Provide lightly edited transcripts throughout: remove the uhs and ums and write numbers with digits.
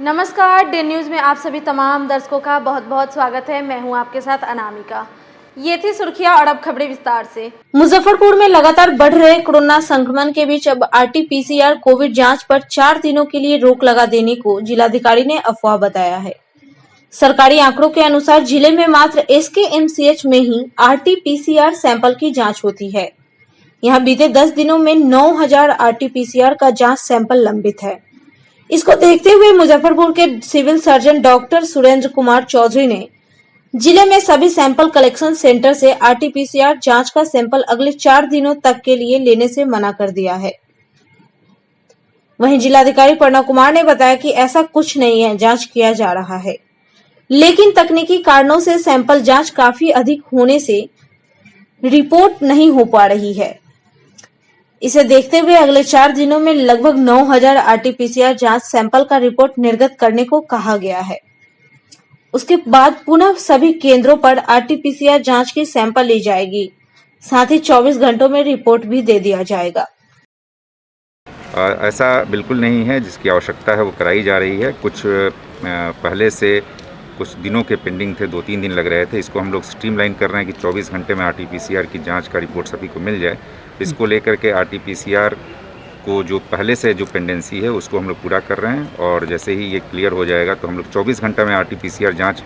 नमस्कार, day news में आप सभी तमाम दर्शकों का बहुत बहुत स्वागत है। मैं हूं आपके साथ अनामिका। ये थी सुर्खियां और अब खबरें विस्तार से। मुजफ्फरपुर में लगातार बढ़ रहे कोरोना संक्रमण के बीच अब RT-PCR कोविड जांच पर 4 दिनों के लिए रोक लगा देने को जिलाधिकारी ने अफवाह बताया है। सरकारी आंकड़ों के अनुसार जिले में मात्र SKMCH में ही RT-PCR सैंपल की जाँच होती है। यहाँ बीते 10 दिनों में 9,000 RT-PCR का जाँच सैंपल लंबित है। इसको देखते हुए मुजफ्फरपुर के civil surgeon doctor Surendra Kumar Chaudhary ने जिले में सभी सैंपल कलेक्शन सेंटर से RT-PCR जांच का सैंपल अगले 4 दिनों तक के लिए लेने से मना कर दिया है। वहीं जिलाधिकारी प्रणव कुमार ने बताया कि ऐसा कुछ नहीं है, जांच किया जा रहा है, लेकिन तकनीकी कारणों से सैंपल जांच काफी अधिक होने से रिपोर्ट नहीं हो पा रही है। इसे देखते हुए अगले 4 दिनों में लगभग 9,000 RT-PCR जांच सैंपल का रिपोर्ट निर्गत करने को कहा गया है। उसके बाद पुनः सभी केंद्रों पर RT-PCR जांच की सैंपल ली जाएगी, साथ ही 24 घंटों में रिपोर्ट भी दे दिया जाएगा। ऐसा बिल्कुल नहीं है, जिसकी आवश्यकता है वो कराई जा रही है। कुछ पहले से कुछ दिनों के पेंडिंग थे, 2-3 दिन लग रहे थे। इसको हम लोग स्ट्रीमलाइन कर रहे हैं कि 24 घंटे में RT-PCR की जांच का रिपोर्ट सभी को मिल जाए। इसको लेकर के RT-PCR को जो पहले से जो पेंडेंसी है उसको हम लोग पूरा कर रहे हैं, और जैसे ही ये क्लियर हो जाएगा तो हम लोग 24 घंटा में RT-PCR जांच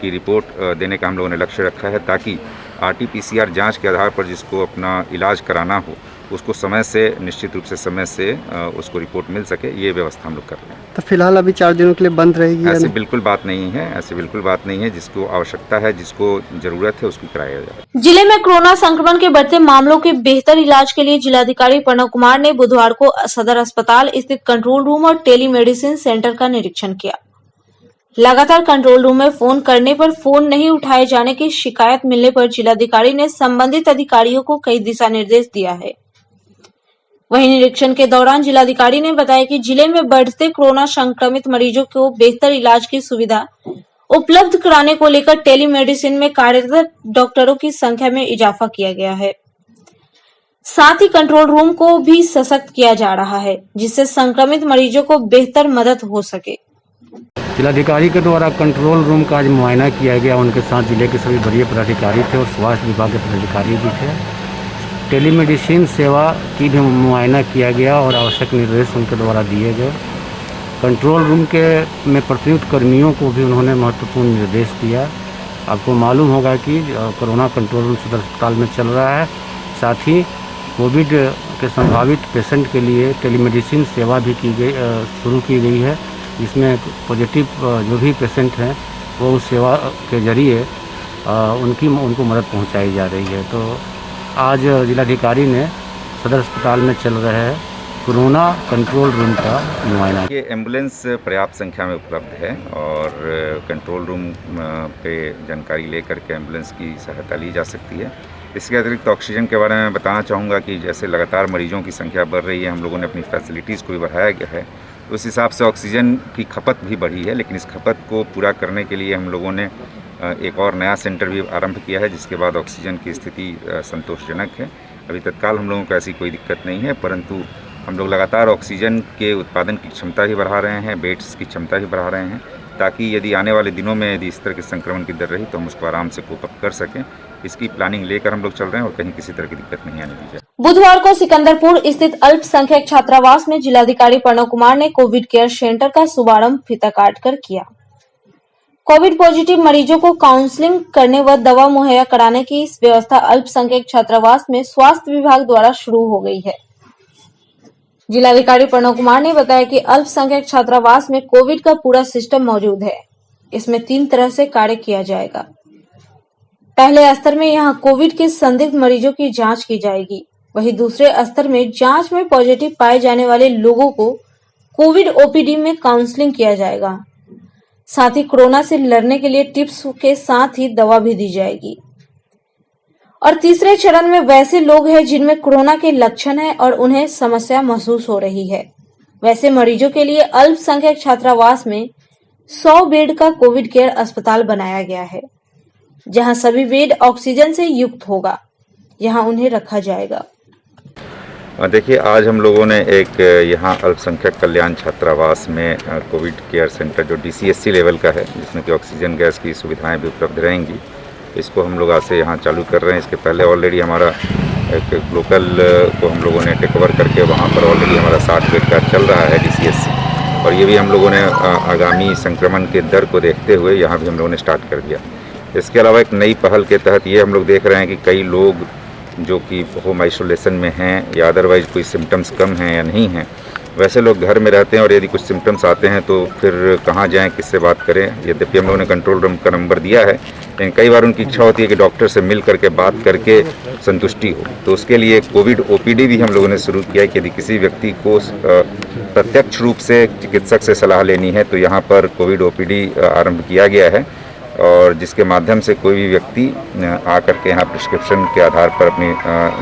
की रिपोर्ट देने का हम लोगों ने लक्ष्य रखा है, ताकि RT-PCR जांच के आधार पर जिसको अपना इलाज कराना हो उसको समय से, निश्चित रूप से समय से उसको रिपोर्ट मिल सके। ये व्यवस्था हम लोग कर रहे हैं। तो फिलहाल अभी 4 दिनों के लिए बंद रहेगी? ऐसी बिल्कुल बात नहीं है, ऐसी बिल्कुल बात नहीं है। जिसको आवश्यकता है, जिसको जरूरत है, उसको कराया जाए। जिले में कोरोना संक्रमण के बढ़ते मामलों के बेहतर इलाज के लिए जिलाधिकारी प्रणव कुमार ने बुधवार को सदर अस्पताल स्थित कंट्रोल रूम और टेलीमेडिसिन सेंटर का निरीक्षण किया। लगातार कंट्रोल रूम में फोन करने पर फोन नहीं उठाए जाने की शिकायत मिलने पर जिलाधिकारी ने संबंधित अधिकारियों को कई दिशा निर्देश दिया है। वहीं निरीक्षण के दौरान जिलाधिकारी ने बताया कि जिले में बढ़ते कोरोना संक्रमित मरीजों को बेहतर इलाज की सुविधा उपलब्ध कराने को लेकर टेलीमेडिसिन में कार्यरत डॉक्टरों की संख्या में इजाफा किया गया है। साथ ही कंट्रोल रूम को भी सशक्त किया जा रहा है, जिससे संक्रमित मरीजों को बेहतर मदद हो सके। जिलाधिकारी के द्वारा कंट्रोल रूम का आज मुआयना किया गया। उनके साथ जिले के सभी वरीय पदाधिकारी थे और स्वास्थ्य विभाग के पदाधिकारी भी थे। टेलीमेडिसिन सेवा की भी मुआयना किया गया और आवश्यक निर्देश उनके द्वारा दिए गए। कंट्रोल रूम के में प्रतिनियुक्त कर्मियों को भी उन्होंने महत्वपूर्ण निर्देश दिया। आपको मालूम होगा कि कोरोना कंट्रोल रूम सदर अस्पताल में चल रहा है। साथ ही कोविड के संभावित पेशेंट के लिए टेलीमेडिसिन सेवा भी शुरू की गई है, जिसमें पॉजिटिव जो भी पेशेंट हैं वो उस सेवा के जरिए उनको मदद पहुंचाई जा रही है। तो आज जिलाधिकारी ने सदर अस्पताल में चल रहे कोरोना कंट्रोल रूम का मुआयना। ये एम्बुलेंस पर्याप्त संख्या में उपलब्ध है और कंट्रोल रूम पे जानकारी लेकर के एम्बुलेंस की सहायता ली जा सकती है। इसके अतिरिक्त ऑक्सीजन के बारे में बताना चाहूँगा कि जैसे लगातार मरीजों की संख्या बढ़ रही है, हम लोगों ने अपनी फैसिलिटीज़ को भी बढ़ाया गया है। उस हिसाब से ऑक्सीजन की खपत भी बढ़ी है, लेकिन इस खपत को पूरा करने के लिए हम लोगों ने एक और नया सेंटर भी आरंभ किया है, जिसके बाद ऑक्सीजन की स्थिति संतोषजनक है। अभी तत्काल हम लोगों को ऐसी कोई दिक्कत नहीं है, परंतु हम लोग लगातार ऑक्सीजन के उत्पादन की क्षमता भी बढ़ा रहे हैं, बेड्स की क्षमता भी बढ़ा रहे हैं, ताकि यदि आने वाले दिनों में यदि इस तरह के संक्रमण की दर रही तो हम उसको आराम से कोप अप कर सकें। इसकी प्लानिंग लेकर हम लोग चल रहे हैं और कहीं किसी तरह की दिक्कत नहीं आने दी जाए। बुधवार को सिकंदरपुर स्थित अल्पसंख्यक छात्रावास में जिलाधिकारी प्रणव कुमार ने कोविड केयर सेंटर का शुभारंभ फीता काटकर किया। कोविड पॉजिटिव मरीजों को काउंसलिंग करने व दवा मुहैया कराने की इस व्यवस्था अल्पसंख्यक छात्रावास में स्वास्थ्य विभाग द्वारा शुरू हो गई है। जिलाधिकारी प्रणव कुमार ने बताया कि अल्पसंख्यक छात्रावास में कोविड का पूरा सिस्टम मौजूद है। इसमें 3 तरह से कार्य किया जाएगा। पहले स्तर में यहां कोविड के संदिग्ध मरीजों की जांच की जाएगी। वहीं दूसरे स्तर में जांच में पॉजिटिव पाए जाने वाले लोगों को कोविड ओपीडी में काउंसलिंग किया जाएगा। साथ ही कोरोना से लड़ने के लिए टिप्स के साथ ही दवा भी दी जाएगी। और तीसरे चरण में वैसे लोग हैं जिनमें कोरोना के लक्षण हैं और उन्हें समस्या महसूस हो रही है। वैसे मरीजों के लिए अल्पसंख्यक छात्रावास में 100 बेड का कोविड केयर अस्पताल बनाया गया है, जहां सभी बेड ऑक्सीजन से युक्त होगा। यहां उन्हें रखा जाएगा। देखिए, आज हम लोगों ने एक यहाँ अल्पसंख्यक कल्याण छात्रावास में कोविड केयर सेंटर जो DCSC लेवल का है, जिसमें कि ऑक्सीजन गैस की सुविधाएं भी उपलब्ध रहेंगी, इसको हम लोग आज से यहाँ चालू कर रहे हैं। इसके पहले ऑलरेडी हमारा एक लोकल को हम लोगों ने टेक ओवर करके वहाँ पर ऑलरेडी हमारा 60 बेड का चल रहा है DCSC, और ये भी हम लोगों ने आगामी संक्रमण के दर को देखते हुए यहाँ भी हम लोगों ने स्टार्ट कर दिया। इसके अलावा एक नई पहल के तहत ये हम लोग देख रहे हैं कि कई लोग जो कि होम आइसोलेशन में हैं या अदरवाइज़ कोई सिम्टम्स कम हैं या नहीं हैं, वैसे लोग घर में रहते हैं और यदि कुछ सिम्टम्स आते हैं तो फिर कहाँ जाएं, किससे बात करें। यद्यपि हम लोगों ने कंट्रोल रूम का नंबर दिया है, लेकिन कई बार उनकी इच्छा होती है कि डॉक्टर से मिल करके बात करके संतुष्टि हो, तो उसके लिए कोविड OPD भी हम लोगों ने शुरू किया है कि यदि किसी व्यक्ति को प्रत्यक्ष रूप से चिकित्सक से सलाह लेनी है तो यहाँ पर कोविड OPD आरंभ किया गया है, और जिसके माध्यम से कोई भी व्यक्ति आकर के यहाँ प्रिस्क्रिप्शन के आधार पर अपनी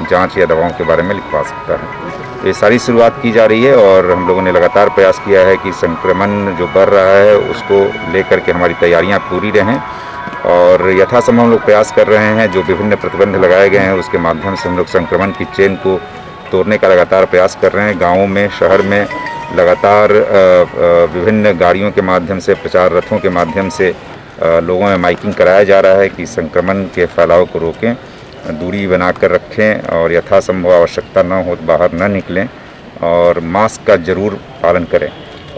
जांच या दवाओं के बारे में लिखवा सकता है। ये सारी शुरुआत की जा रही है और हम लोगों ने लगातार प्रयास किया है कि संक्रमण जो बढ़ रहा है उसको लेकर के हमारी तैयारियां पूरी रहें, और यथासंभव हम लोग प्रयास कर रहे हैं। जो विभिन्न प्रतिबंध लगाए गए हैं उसके माध्यम से हम लोग संक्रमण की चेन को तोड़ने का लगातार प्रयास कर रहे हैं। गाँवों में, शहर में लगातार विभिन्न गाड़ियों के माध्यम से, प्रचार रथों के माध्यम से लोगों में माइकिंग कराया जा रहा है कि संक्रमण के फैलाव को रोकें, दूरी बनाकर रखें और यथासंभव आवश्यकता न हो तो बाहर न निकलें और मास्क का ज़रूर पालन करें।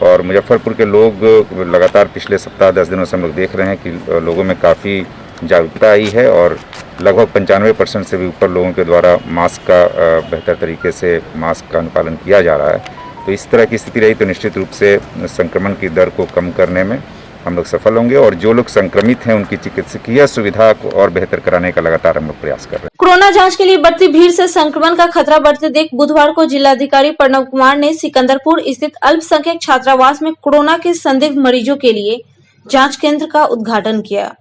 और मुजफ्फरपुर के लोग लगातार पिछले सप्ताह 10 दिनों से हम लोग देख रहे हैं कि लोगों में काफ़ी जागरूकता आई है और लगभग 95% से भी ऊपर लोगों के द्वारा मास्क का बेहतर तरीके से मास्क का अनुपालन किया जा रहा है। तो इस तरह की स्थिति रही तो निश्चित रूप से संक्रमण की दर को कम करने में हम लोग सफल होंगे, और जो लोग संक्रमित हैं उनकी चिकित्सकीय सुविधा को और बेहतर कराने का लगातार हम लोग प्रयास कर रहे हैं। कोरोना जांच के लिए बढ़ती भीड़ से संक्रमण का खतरा बढ़ते देख बुधवार को जिलाधिकारी प्रणव कुमार ने सिकंदरपुर स्थित अल्पसंख्यक छात्रावास में कोरोना के संदिग्ध मरीजों के लिए जांच केंद्र का उद्घाटन किया।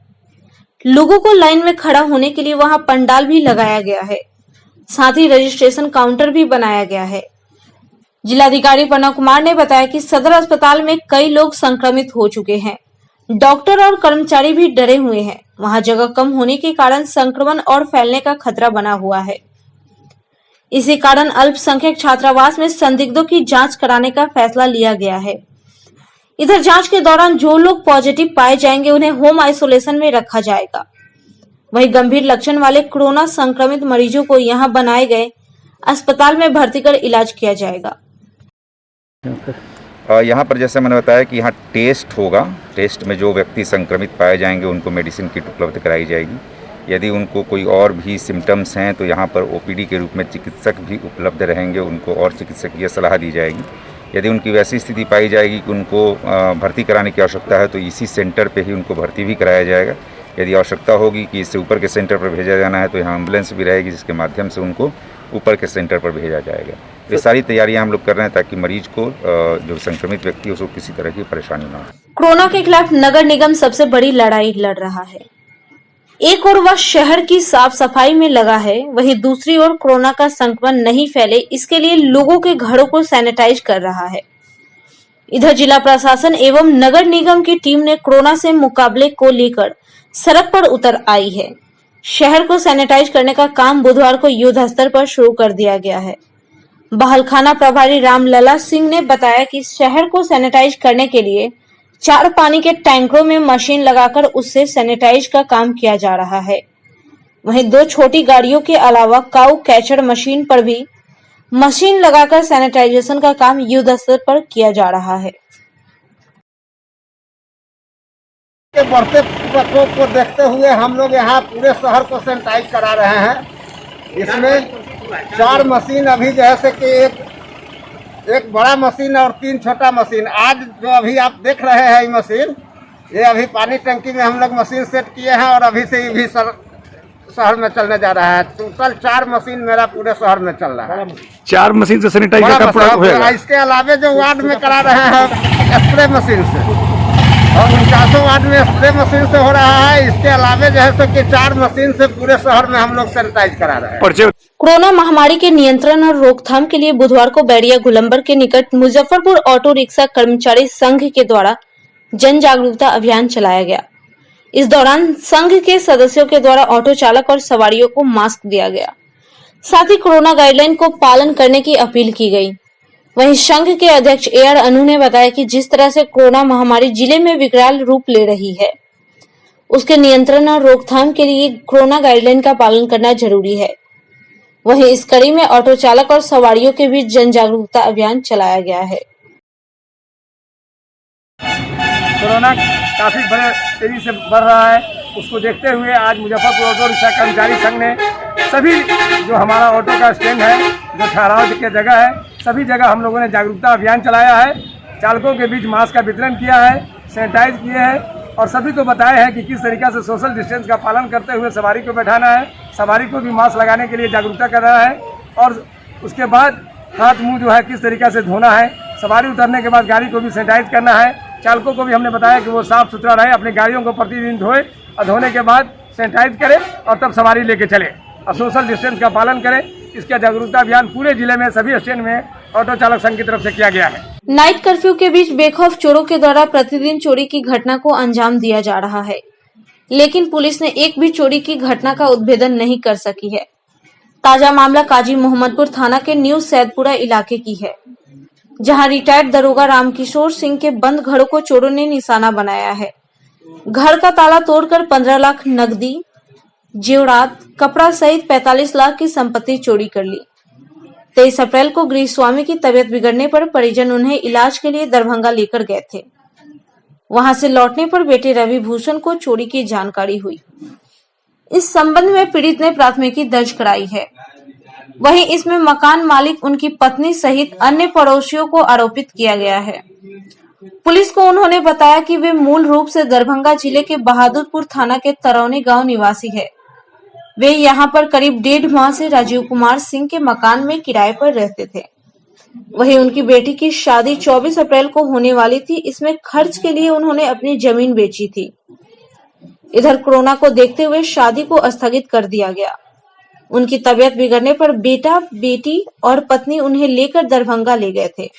लोगों को लाइन में खड़ा होने के लिए वहां पंडाल भी लगाया गया है, साथ ही रजिस्ट्रेशन काउंटर भी बनाया गया है। जिलाधिकारी प्रणव कुमार ने बताया कि सदर अस्पताल में कई लोग संक्रमित हो चुके हैं, डॉक्टर और कर्मचारी भी डरे हुए हैं। वहां जगह कम होने के कारण संक्रमण और फैलने का खतरा बना हुआ है। इसी कारण अल्पसंख्यक छात्रावास में संदिग्धों की जांच कराने का फैसला लिया गया है। इधर जांच के दौरान जो लोग पॉजिटिव पाए जाएंगे उन्हें होम आइसोलेशन में रखा जाएगा। वहीं गंभीर लक्षण वाले कोरोना संक्रमित मरीजों को यहां बनाए गए अस्पताल में भर्ती कर इलाज किया जाएगा। यहाँ पर जैसे मैंने बताया कि यहाँ टेस्ट होगा। टेस्ट में जो व्यक्ति संक्रमित पाए जाएंगे उनको मेडिसिन किट उपलब्ध कराई जाएगी। यदि उनको कोई और भी सिम्टम्स हैं तो यहाँ पर OPD के रूप में चिकित्सक भी उपलब्ध रहेंगे, उनको और चिकित्सकीय सलाह दी जाएगी। यदि उनकी वैसी स्थिति पाई जाएगी कि उनको भर्ती कराने की आवश्यकता है तो इसी सेंटर पर ही उनको भर्ती भी कराया जाएगा। यदि आवश्यकता होगी कि इससे ऊपर के सेंटर पर भेजा जाना है तो यहाँ एम्बुलेंस भी रहेगी, जिसके माध्यम से उनको ऊपर के सेंटर पर भेजा जाएगा। ये सारी तैयारियां हम लोग कर रहे हैं ताकि मरीज को, जो संक्रमित व्यक्ति है, उसको किसी तरह की परेशानी ना हो। कोरोना के खिलाफ नगर निगम सबसे बड़ी लड़ाई लड़ रहा है। एक ओर वह शहर की साफ सफाई में लगा है, वहीं दूसरी ओर कोरोना का संक्रमण नहीं फैले इसके लिए लोगों के घरों को सैनिटाइज कर रहा है। इधर जिला प्रशासन एवं नगर निगम की टीम ने कोरोना से मुकाबले को लेकर सड़क पर उतर आई है। शहर को सैनिटाइज करने का काम बुधवार को युद्ध स्तर पर शुरू कर दिया गया है। बहलखाना प्रभारी रामलला सिंह ने बताया कि शहर को सैनिटाइज करने के लिए 4 पानी के टैंकरों में मशीन लगाकर उससे सैनिटाइज का काम किया जा रहा है। वहीं 2 छोटी गाड़ियों के अलावा काऊ कैचर मशीन पर भी मशीन लगाकर सैनिटाइजेशन का काम युद्ध स्तर पर किया जा रहा है। के बढ़ते प्रकोप को देखते हुए हम लोग यहाँ पूरे शहर को सैनिटाइज करा रहे हैं। इसमें 4 मशीन अभी जैसे कि एक बड़ा मशीन और 3 छोटा मशीन, आज जो अभी आप देख रहे हैं ये मशीन, ये अभी पानी टंकी में हम लोग मशीन सेट किए हैं और अभी से ये भी शहर में चलने जा रहा है। टोटल 4 मशीन मेरा पूरे शहर में चल रहा है। 4 मशीन से सैनिटाइज का पूरा होगा। इसके अलावे जो वार्ड में करा रहे हैं स्प्रे मशीन से, और 49 वार्ड में स्प्रे मशीन से हो रहा है। इसके अलावे जैसे कि 4 मशीन से पूरे शहर में हम लोग सैनिटाइज करा रहे हैं। कोरोना महामारी के नियंत्रण और रोकथाम के लिए बुधवार को बैरिया गोलंबर के निकट मुजफ्फरपुर ऑटो रिक्शा कर्मचारी संघ के द्वारा जन जागरूकता अभियान चलाया गया। इस दौरान संघ के सदस्यों के द्वारा ऑटो चालक और सवारियों को मास्क दिया गया। साथ ही कोरोना गाइडलाइन को पालन करने की अपील की गई। वहीं संघ के अध्यक्ष AR अनु ने बताया कि जिस तरह से कोरोना महामारी जिले में विकराल रूप ले रही है, उसके नियंत्रण और रोकथाम के लिए कोरोना गाइडलाइन का पालन करना जरूरी है। वहीं इस कड़ी में ऑटो चालक और सवारियों के बीच जन जागरूकता अभियान चलाया गया है। कोरोना काफ़ी बड़े तेजी से बढ़ रहा है, उसको देखते हुए आज मुजफ्फरपुर ऑटो रिक्शा कर्मचारी संघ ने सभी जो हमारा ऑटो का स्टैंड है, जो ठहराव की जगह है, सभी जगह हम लोगों ने जागरूकता अभियान चलाया है। चालकों के बीच मास्क का वितरण किया है, सैनिटाइज किए हैं और सभी को बताया है कि किस तरीक़े से सोशल डिस्टेंस का पालन करते हुए सवारी को बैठाना है। सवारी को भी मास्क लगाने के लिए जागरूकता कर रहा है और उसके बाद हाथ मुंह जो है किस तरीक़े से धोना है। सवारी उतरने के बाद गाड़ी को भी सैनिटाइज करना है। चालकों को भी हमने बताया कि वो साफ़ सुथरा रहे, अपनी गाड़ियों को प्रतिदिन धोए और धोने के बाद सैनिटाइज करें और तब सवारी लेके चले और सोशल डिस्टेंस का पालन करें। इसका जागरूकता अभियान पूरे जिले में सभी स्टैंड में ऑटो चालक संघ की तरफ से किया गया है। नाइट कर्फ्यू के बीच बेखौफ चोरों के द्वारा प्रतिदिन चोरी की घटना को अंजाम दिया जा रहा है, लेकिन पुलिस ने एक भी चोरी की घटना का उद्भेदन नहीं कर सकी है। ताजा मामला काजी मोहम्मदपुर थाना के न्यू सैदपुरा इलाके की है, जहां रिटायर्ड दरोगा रामकिशोर सिंह के बंद घरों को चोरों ने निशाना बनाया है। घर का ताला तोड़कर 15 लाख नकदी, जेवरात, कपड़ा सहित 45 लाख की संपत्ति चोरी कर ली। 23 अप्रैल को गृह स्वामी की तबीयत बिगड़ने पर परिजन उन्हें इलाज के लिए दरभंगा लेकर गए थे। वहां से लौटने पर बेटे रवि भूषण को चोरी की जानकारी हुई। इस संबंध में पीड़ित ने प्राथमिकी दर्ज कराई है। वहीं इसमें मकान मालिक, उनकी पत्नी सहित अन्य पड़ोसियों को आरोपित किया गया है। पुलिस को उन्होंने बताया कि वे मूल रूप से दरभंगा जिले के बहादुरपुर थाना के तरौनी गांव निवासी है। वे यहां पर करीब 1.5 माह से राजीव कुमार सिंह के मकान में किराए पर रहते थे। वहीं उनकी बेटी की शादी 24 अप्रैल को होने वाली थी। इसमें खर्च के लिए उन्होंने अपनी जमीन बेची थी। इधर कोरोना को देखते हुए शादी को स्थगित कर दिया गया। उनकी तबीयत बिगड़ने पर बेटा, बेटी और पत्नी उन्हें लेकर दरभंगा ले गए थे।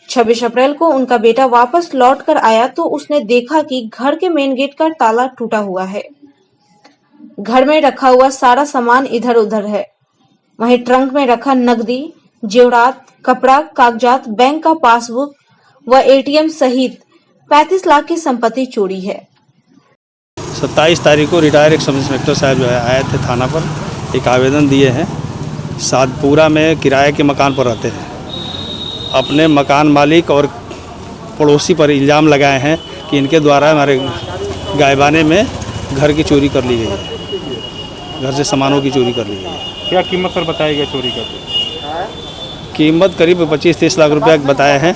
26 अप्रैल को उनका बेटा वापस लौट कर आया तो उसने देखा कि घर के मेन गेट का ताला टूटा हुआ है। घर में रखा हुआ सारा सामान इधर उधर है। वहीं ट्रंक में रखा नकदी, जेवरात, कपड़ा, कागजात, बैंक का पासबुक व ATM सहित 35 लाख की संपत्ति चोरी है। 27 तारीख को रिटायर एक सब इंस्पेक्टर साहब जो है आए थे थाना पर, एक आवेदन दिए हैं। सादपुरा में किराए के मकान पर रहते हैं। अपने मकान मालिक और पड़ोसी पर इल्ज़ाम लगाए हैं कि इनके द्वारा हमारे गायबाने में घर की चोरी कर ली गई है, घर से सामानों की चोरी कर ली गई है। क्या कीमत पर बताई गई चोरी का? कीमत करीब 25-30 लाख रुपया बताए हैं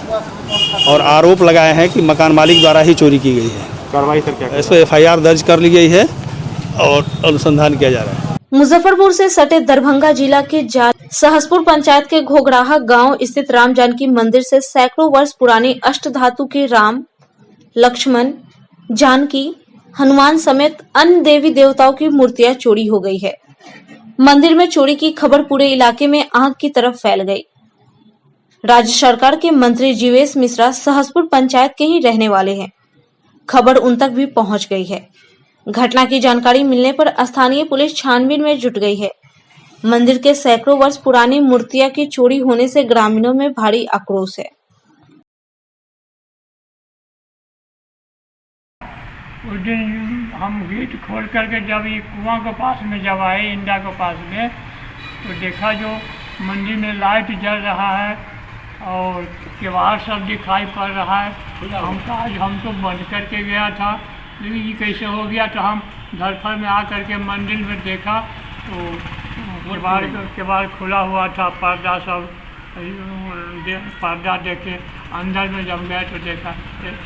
और आरोप लगाए हैं कि मकान मालिक द्वारा ही चोरी की गई है। कार्रवाई सर क्या? इस पर FIR दर्ज कर ली गई है और अनुसंधान किया जा रहा है। मुजफ्फरपुर से सटे दरभंगा जिला के सहसपुर पंचायत के घोगराहा गांव स्थित राम जानकी मंदिर से सैकड़ों वर्ष पुरानी अष्टधातु के राम, लक्ष्मण, जानकी, हनुमान समेत अन्य देवी देवताओं की मूर्तियां चोरी हो गई है। मंदिर में चोरी की खबर पूरे इलाके में आग की तरफ फैल गई। राज्य सरकार के मंत्री जीवेश मिश्रा सहसपुर पंचायत के ही रहने वाले हैं। खबर उन तक भी पहुंच गई है। घटना की जानकारी मिलने पर स्थानीय पुलिस छानबीन में जुट गई है। मंदिर के सैकड़ों वर्ष पुरानी मूर्तियां की चोरी होने से ग्रामीणों में भारी आक्रोश है। उस दिन हम गेट खोल करके जब ये कुआं के पास में जब आए, इंडा के पास में, तो देखा जो मंदिर में लाइट जल रहा है और किवाड़ सब दिखाई पड़ रहा है। हम तो बंद करके गया था, लेकिन ये कैसे हो गया तो हम धरफर में आकर के मंदिर में देखा तो किवाड़ खुला हुआ था। पर्दा सब पर्दा देखे अंदर में जब गए तो देखा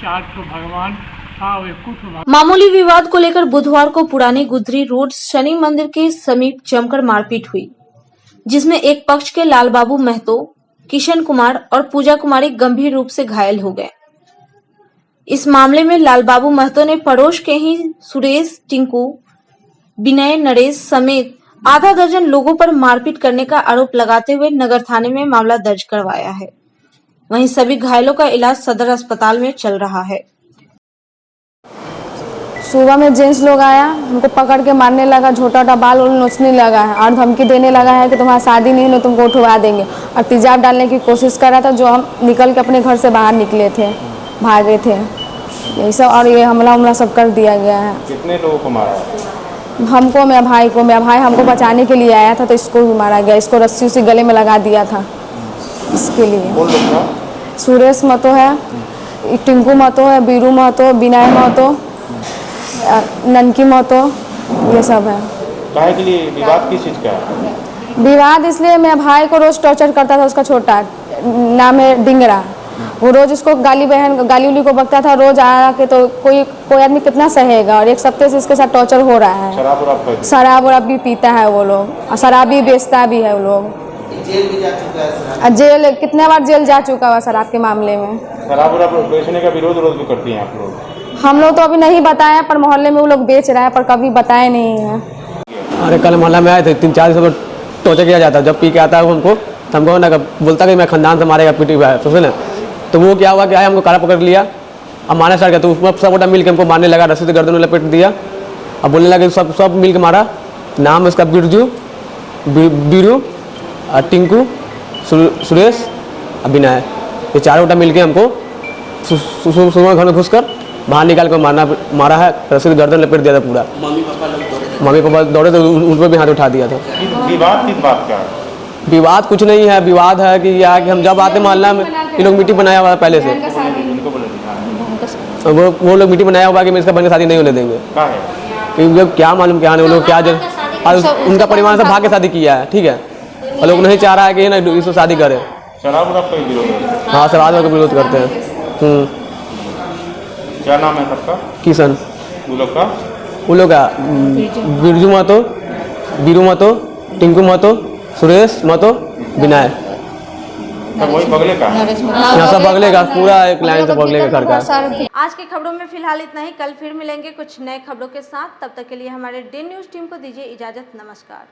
4 तो भगवान था और कुछ। मामूली विवाद को लेकर बुधवार को पुरानी गुदरी रोड शनि मंदिर के समीप जमकर मारपीट हुई, जिसमें एक पक्ष के लाल बाबू महतो, किशन कुमार और पूजा कुमारी गंभीर रूप से घायल हो गए। इस मामले में लाल बाबू महतो ने पड़ोस के ही सुरेश, टिंकू, विनय, नरेश समेत आधा दर्जन लोगों पर मारपीट करने का आरोप लगाते हुए नगर थाने में मामला दर्ज करवाया है। वहीं सभी घायलों का इलाज सदर अस्पताल में चल रहा है। सुबह में जेंट्स लोग आया, हमको पकड़ के मारने लगा, छोटा छोटा बाल उल नोचने लगा है और धमकी देने लगा है कि तुम्हारा शादी नहीं हो तुमको उठवा देंगे, और तेजाब डालने की कोशिश कर रहा था। जो हम निकल के अपने घर से बाहर निकले थे, भागे थे, यही सब। और ये हमला सब कर दिया गया है। कितने लोगों को मारा है? हमको, मेरा भाई को, मेरा भाई हमको बचाने के लिए आया था तो इसको भी मारा गया। इसको रस्सी उसी गले में लगा दिया था इसके लिए। कौन लोग था? सुरेश महतो है, टिंकू महतो है, बीरू महतो, विनय महतो, ननकी महतो, ये सब है। काहे के लिए विवाद किस चीज़ का है? विवाद इसलिए मेरा भाई को रोज़ टॉर्चर करता था। उसका छोटा नाम है डिंगरा, वो रोज़ उसको गाली उली को बकता था रोज़ आके। तो कोई आदमी कितना सहेगा, और एक सप्ताह से इसके साथ टॉर्चर हो रहा है। शराब वराब भी पीता है वो लोग, और शराब भी बेचता भी है वो लोग। जेल भी जा चुका है, जेल कितने बार जेल जा चुका हुआ शराब के मामले में। शराब बेचने का विरोध भी करती हैं आप लोग? हम लोग तो अभी नहीं बताए, पर मोहल्ले में वो लोग बेच रहे हैं, पर कभी बताए नहीं है। अरे कल मोहल्ला में आए थे, 3-4 दिन से टॉर्चर किया जाता है। जब पी के आता है हमको, तो हमको ना बोलता कि मैं खानदान से मारेगा, पीटी हुआ है, समझे ना। तो वो क्या हुआ कि आया, हमको कारा पकड़ लिया, अब मारना स्टार्ट किया। तो उसमें सब गोटा मिल के हमको मारने लगा, रस्सी से गर्दन में लपेट दिया। अब बोलने लगे सब मिल के मारा। नाम उसका बिरजू, बीरू, टिंकू, सुरेश, विनय, ये चारों गोटा मिल के हमको सुबह घर में घुस कर बाहर निकाल कर मारा है। रस्सी से गर्दन लपेट दिया था पूरा। मम्मी पापा दौड़े तो उन पर भी हाथ उठा दिया था। विवाद किस बात का? विवाद कुछ नहीं है, विवाद है कि हम जब आते मोहल्ला में, ये लोग मीटिंग बनाया हुआ है पहले से। वो लोग मीटिंग बनाया हुआ है कि इसका बहन की शादी नहीं होने देंगे। क्योंकि क्या मालूम क्या वो लोग क्या उनका परिवार से भाग के शादी किया है, ठीक है। और लोग नहीं चाह रहा है कि ना इसको शादी करे। शराब का विरोध? हाँ, शराब का विरोध करते हैं। क्या नाम है सबका? किशन। वो लोग का बिरजू महतो, बीरू महतो, टिंकू महतो, सुरेश महतो, विनय। वही बगले का? यहाँ सब बगले का, पूरा एक लाइन से बगले का घर का। आज की खबरों में फिलहाल इतना ही। कल फिर मिलेंगे कुछ नए खबरों के साथ। तब तक के लिए हमारे डी न्यूज़ टीम को दीजिए इजाज़त। नमस्कार।